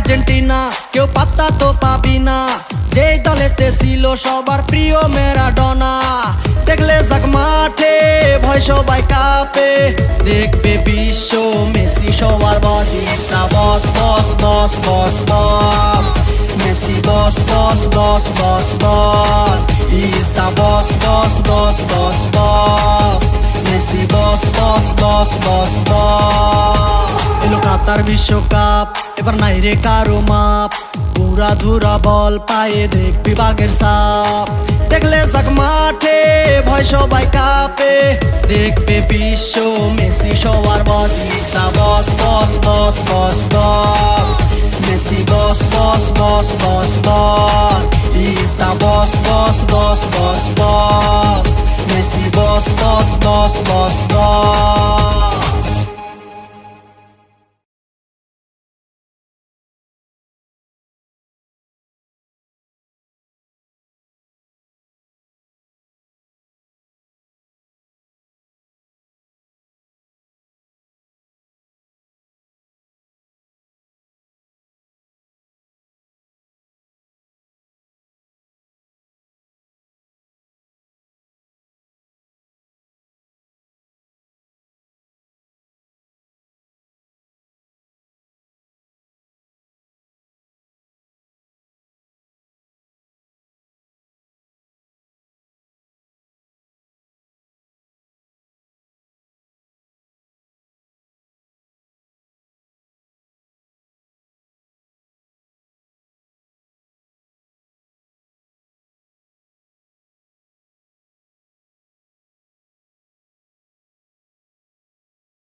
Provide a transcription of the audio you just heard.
Argentina, কেউ পাত্তা তো পাবি না। যেই দলেতে ছিল সবার প্রিয় ম্যারাডোনা, দেখলে যাক মাঠে ভয় সবাই কাঁপে। দেখবে বিশ্ব মেসি সবার boss, is the boss boss boss boss boss. Messi boss boss boss boss boss, is the boss boss boss boss boss. Messi boss boss boss boss boss. এলো কাতার বিশ্বকাপ, এবার নাই রে কারো মাপ। পুরা ধুরা বল পায়ে দেখবি বাঘের সাপ। দেখলে যাক মাঠে ভয় সবাই কাঁপে। দেখবে বিশ্ব মেসি সবার boss, is the boss boss boss boss boss. Messi boss boss boss boss boss, is the boss boss boss boss boss. Messi boss boss boss boss